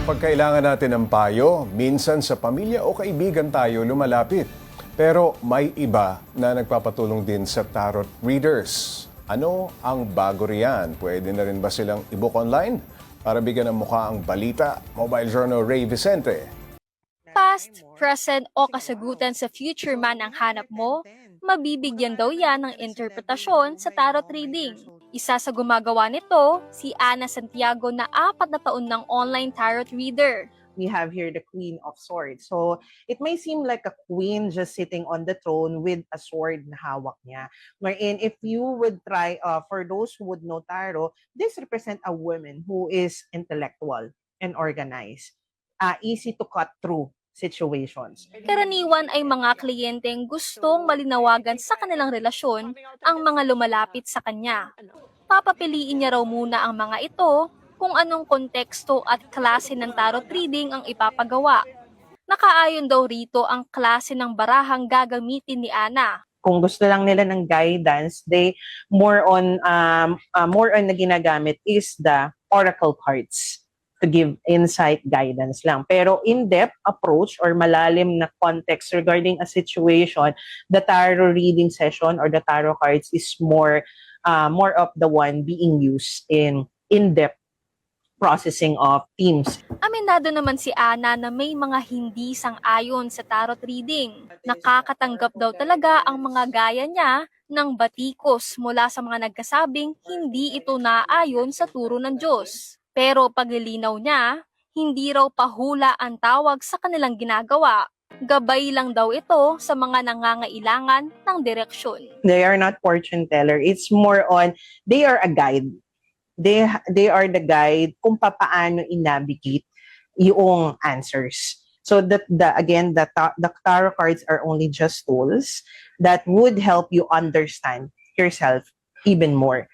Kapag kailangan natin ng payo, minsan sa pamilya o kaibigan tayo lumalapit. Pero may iba na nagpapatulong din sa tarot readers. Ano ang bago riyan? Pwede na rin ba silang i-book online? Para bigyan ng mukha ang balita, Mobile Journal Ray Vicente. Past, present o kasagutan sa future man ang hanap mo, mabibigyan daw yan ng interpretasyon sa tarot reading. Isa sa gumagawa nito, si Ana Santiago na 4 na taon ng online tarot reader. We have here the Queen of Swords. So it may seem like a queen just sitting on the throne with a sword na hawak niya. Wherein if you would try, for those who would know tarot, this represent a woman who is intellectual and organized. Easy to cut through situations. Karaniwan ay mga kliyenteng gustong malinawagan sa kanilang relasyon ang mga lumalapit sa kanya. Papapiliin niya raw muna ang mga ito kung anong konteksto at klase ng tarot reading ang ipapagawa. Nakaayon daw rito ang klase ng barahang gagamitin ni Ana. Kung gusto lang nila ng guidance, they more on na ginagamit is the oracle cards to give insight guidance lang. Pero in-depth approach or malalim na context regarding a situation, the tarot reading session or the tarot cards is more of the one being used in in-depth processing of themes. Aminado naman si Ana na may mga hindi sang-ayon sa tarot reading. Nakakatanggap daw talaga ang mga gaya niya ng batikos mula sa mga nagkasabing hindi ito naayon sa turo ng Diyos. Pero paglilinaw niya, hindi raw pahula ang tawag sa kanilang ginagawa. Gabay lang daw ito sa mga nangangailangan ng direksyon. They are not fortune teller. It's more on, they are a guide. They are the guide kung paano i-navigate yung answers. So that the tarot cards are only just tools that would help you understand yourself even more.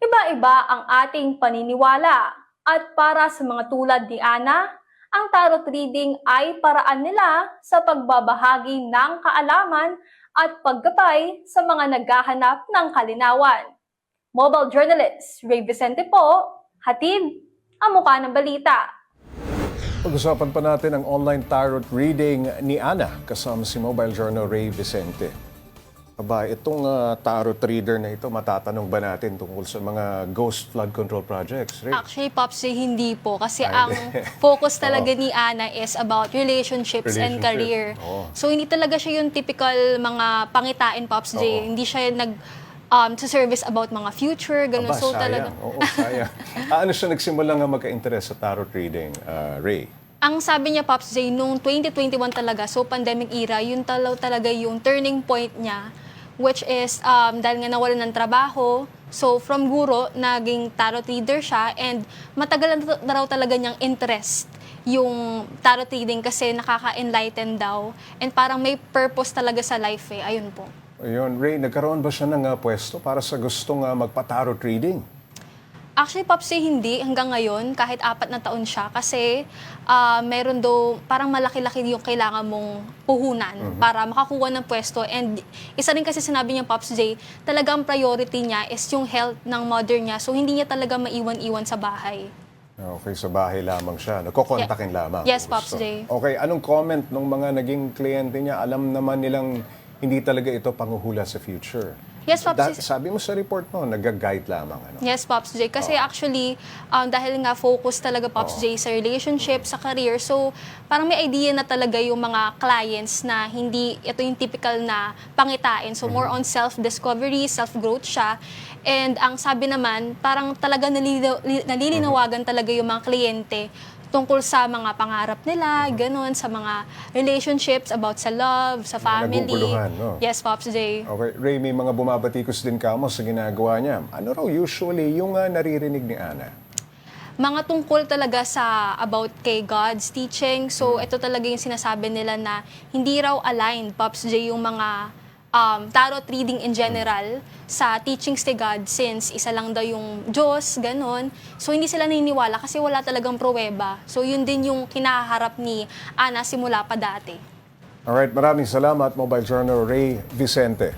Iba-iba ang ating paniniwala at para sa mga tulad ni Ana, ang tarot reading ay paraan nila sa pagbabahagi ng kaalaman at paggabay sa mga naghahanap ng kalinawan. Mobile journalist Ray Vicente po, hatid ang mukha ng balita. Pag-usapan pa natin ang online tarot reading ni Ana kasama si Mobile Journal Ray Vicente. Aba, itong tarot reader na ito, matatanong ba natin tungkol sa mga ghost flood control projects? Ray? Actually, Pops J, hindi po. Kasi ang focus talaga ni Ana is about relationships and career. So, hindi talaga siya yung typical mga pangitain, Pops J. Hindi siya sa service about mga future, gano'n. Aba, So, sayang. talaga. Oo, sayang. Ano siya nagsimula nga magka-interest sa tarot reading, Ray? Ang sabi niya, Pops J, nung 2021 talaga, so pandemic era, yun talaga yung turning point niya, which is dahil nga nawalan ng trabaho. So, from guro, naging tarot reader siya, and matagal na raw talaga niyang interest yung tarot reading kasi nakaka-enlighten daw, and parang may purpose talaga sa life eh. Ayun po. Ayun, Ray, nagkaroon ba siya ng pwesto para sa gustong magpa-tarot reading? Actually, Pops, hindi hanggang ngayon, kahit 4 na taon siya, kasi meron daw, parang malaki-laki yung kailangan mong puhunan para makakuha ng pwesto. And isa rin kasi sinabi niya, Pops J, talagang priority niya is yung health ng mother niya. So, hindi niya talaga maiwan-iwan sa bahay. Okay, sa bahay lamang siya. Nagkokontakin lamang. Yes, Pops J. Okay, anong comment ng mga naging kliyente niya? Alam naman nilang hindi talaga ito panguhula sa future. Yes, Pops J. Sabi mo sa report mo, nag-guide lamang. Ano? Yes, Pops J. Kasi actually, dahil nga focus talaga, Pops J, sa relationship, sa career, so parang may idea na talaga yung mga clients na hindi ito yung typical na pangitain. So more on self-discovery, self-growth siya. And ang sabi naman, parang talaga nalilinawagan talaga yung mga kliyente tungkol sa mga pangarap nila, ganun, sa mga relationships, about sa love, sa family. Naguguluhan, no? Yes, Pops J. Okay, Ray, may mga bumabatikos din kamo sa ginagawa niya. Ano raw usually yung naririnig ni Ana? Mga tungkol talaga sa about kay God's teaching. So, ito talaga yung sinasabi nila na hindi raw aligned, Pops J, yung mga tarot reading in general sa teachings ni God since isa lang daw yung Diyos, ganon. So, hindi sila naniniwala kasi wala talagang pruweba. So, yun din yung kinaharap ni Ana simula pa dati. Alright, maraming salamat, Mobile Journal Ray Vicente.